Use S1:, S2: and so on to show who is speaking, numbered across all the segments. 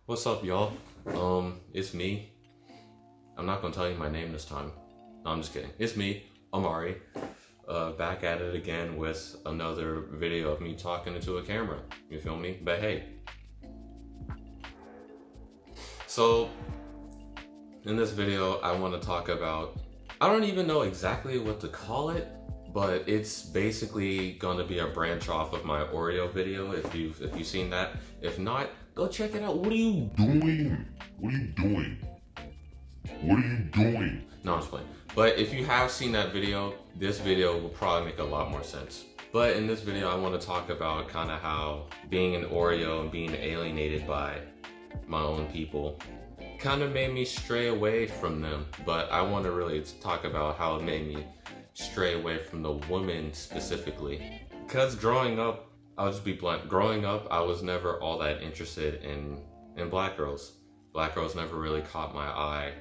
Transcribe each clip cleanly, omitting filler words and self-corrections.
S1: What's up, y'all? It's me. I'm not gonna tell you my name this time. No, I'm just kidding. It's me, Amari. Back at it again with another video of me talking into a camera. You feel me? But hey. So, in this video, I want to talk about, I don't even know exactly what to call it, but it's basically gonna be a branch off of my Oreo video. If you've seen that. If not, go check it out. What are you doing? What are you doing? What are you doing? No, I'm just playing. But if you have seen that video, this video will probably make a lot more sense. But in this video, I want to talk about kind of how being an Oreo and being alienated by my own people kind of made me stray away from them. But I want to really talk about how it made me stray away from the woman specifically. Because growing up, I'll just be blunt. Growing up, I was never all that interested in black girls. Black girls never really caught my eye.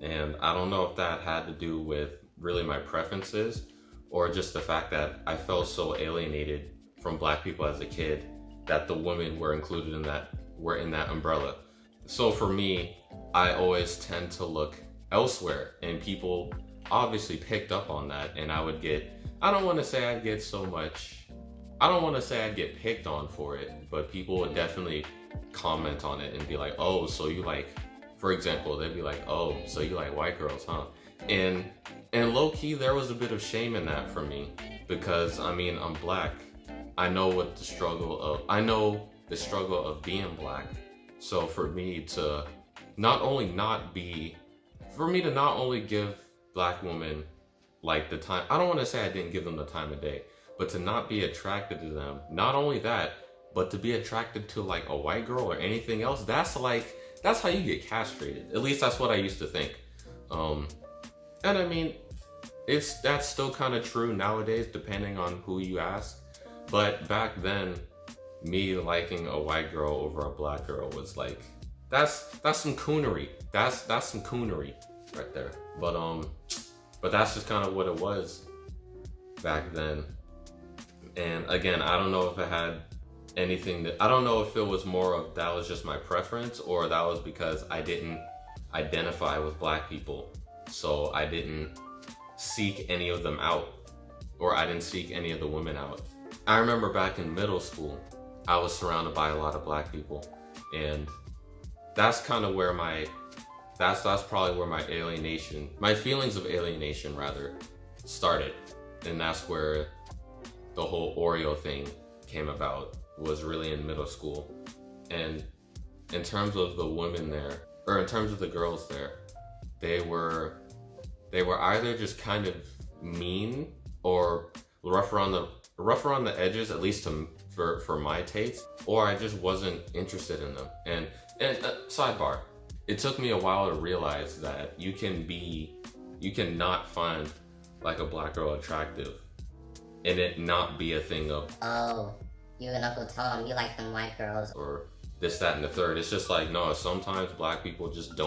S1: And I don't know if that had to do with really my preferences or just the fact that I felt so alienated from black people as a kid that the women were included in that, were in that umbrella. So for me, I always tend to look elsewhere, and people obviously picked up on that, and I would get, I don't want to say I'd get so much, I don't want to say I'd get picked on for it, but people would definitely comment on it and be like, oh, so you like, for example, they'd be like, oh, so you like white girls, huh? And low-key, there was a bit of shame in that for me, because I mean, I'm black. I know what the struggle of, I know the struggle of being black. So for me to not only give black women like the time, I don't want to say I didn't give them the time of day, but to not be attracted to them, not only that, but to be attracted to like a white girl or anything else, that's how you get castrated. At least that's what I used to think. And I mean, that's still kind of true nowadays, depending on who you ask. But back then, me liking a white girl over a black girl was like, that's some coonery. That's some coonery right there. But that's just kind of what it was back then. And again, I don't know if it had anything that, I don't know if it was more of that was just my preference, or that was because I didn't identify with black people, so I didn't seek any of them out, or I didn't seek any of the women out. I remember back in middle school, I was surrounded by a lot of black people, and that's kind of where that's probably where my feelings of alienation rather started. And that's where the whole Oreo thing came about, was really in middle school. And in terms of the women there, or in terms of the girls there, they were either just kind of mean or rough around the edges, at least for my taste, or I just wasn't interested in them. And sidebar, it took me a while to realize that you can not find like a black girl attractive and it not be a thing of,
S2: oh, you and Uncle Tom, you like them white girls,
S1: or this, that, and the third. It's just like, no, sometimes black people just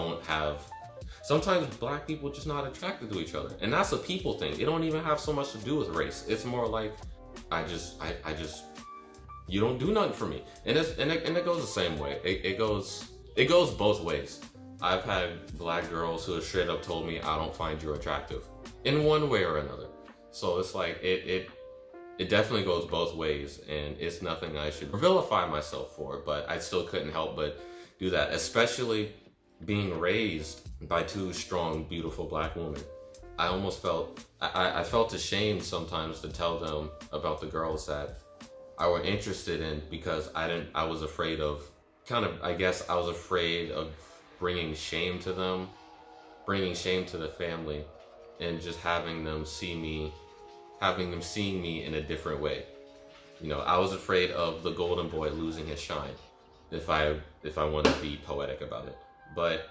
S1: sometimes black people just not attracted to each other. And that's a people thing. It don't even have so much to do with race. It's more like, I just, you don't do nothing for me. And it goes the same way. It goes both ways. I've had black girls who have straight up told me I don't find you attractive in one way or another. So it's like, it definitely goes both ways, and it's nothing I should vilify myself for, but I still couldn't help but do that, especially being raised by two strong, beautiful black women. I almost felt, I felt ashamed sometimes to tell them about the girls that I were interested in, because I was afraid of, I was afraid of bringing shame to them, bringing shame to the family, and just having them seeing me in a different way. You know, I was afraid of the golden boy losing his shine, if I want to be poetic about it. But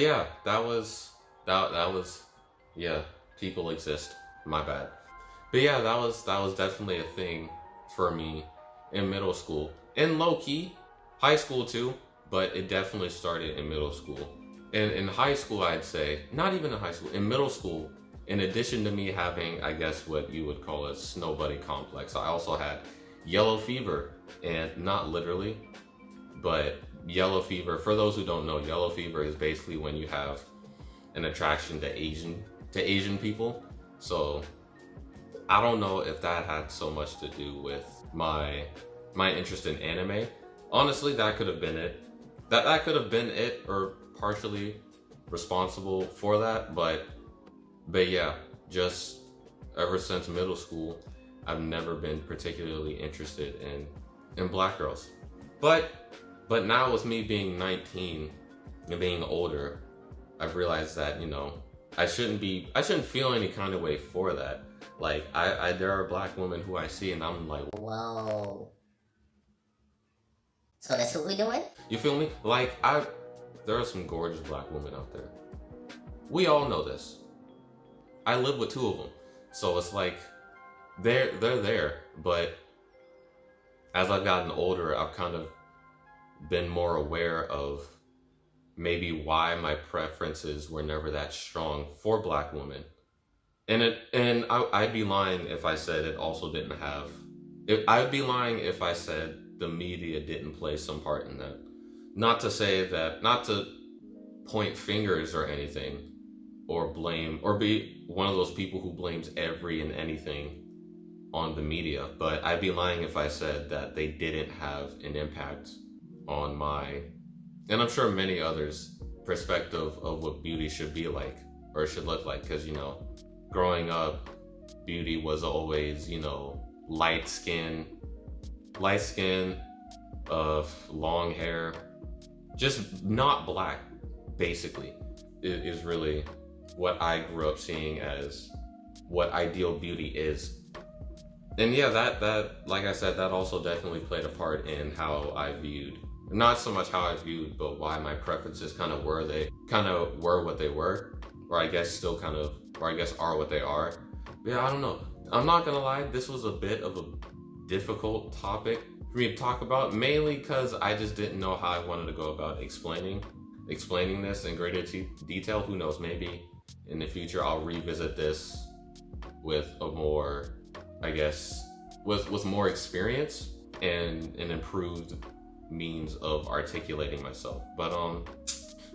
S1: yeah, that was, yeah, people exist, my bad. But yeah, that was definitely a thing for me in middle school, and low-key high school too, but it definitely started in middle school. And in high school, I'd say, not even in high school, in middle school, in addition to me having, I guess what you would call a snow bunny complex, I also had yellow fever. And not literally, but yellow fever. For those who don't know, yellow fever is basically when you have an attraction to Asian people. So I don't know if that had so much to do with my interest in anime. Honestly, that could have been it. That could have been it, or partially responsible for that. But yeah, just ever since middle school, I've never been particularly interested in black girls. But now with me being 19 and being older, I've realized that, you know, I shouldn't feel any kind of way for that. Like there are black women who I see and I'm like,
S2: Whoa. So that's what we doing?
S1: you feel me? Like there are some gorgeous black women out there. We all know this. I live with 2 of them. So it's like they're there, but as I've gotten older, I've kind of been more aware of maybe why my preferences were never that strong for black women. I'd be lying if I said it also didn't have. I'd be lying if I said the media didn't play some part in that. Not to say that, not to point fingers or anything, or blame, or be one of those people who blames every and anything on the media, but I'd be lying if I said that they didn't have an impact on my, and I'm sure many others, perspective of what beauty should be like, or should look like. Because, you know, growing up, beauty was always, you know, light skin, long hair, just not black, basically, is really what I grew up seeing as what ideal beauty is. And yeah, that like I said, that also definitely played a part in how I viewed, not so much how I viewed, but why my preferences kind of were what they were, or I guess still kind of, or I guess are what they are. Yeah, I don't know. I'm not gonna lie, this was a bit of a difficult topic for me to talk about, mainly because I just didn't know how I wanted to go about explaining this in greater detail. Who knows, maybe in the future I'll revisit this with a more, I guess, with more experience and an improved means of articulating myself. But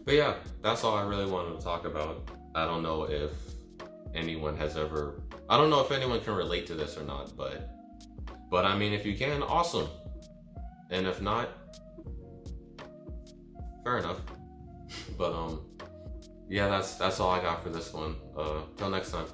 S1: yeah, that's all I really wanted to talk about. I don't know if anyone can relate to this or not, but I mean, if you can, awesome. And if not, fair enough. But yeah, that's all I got for this one. Till next time.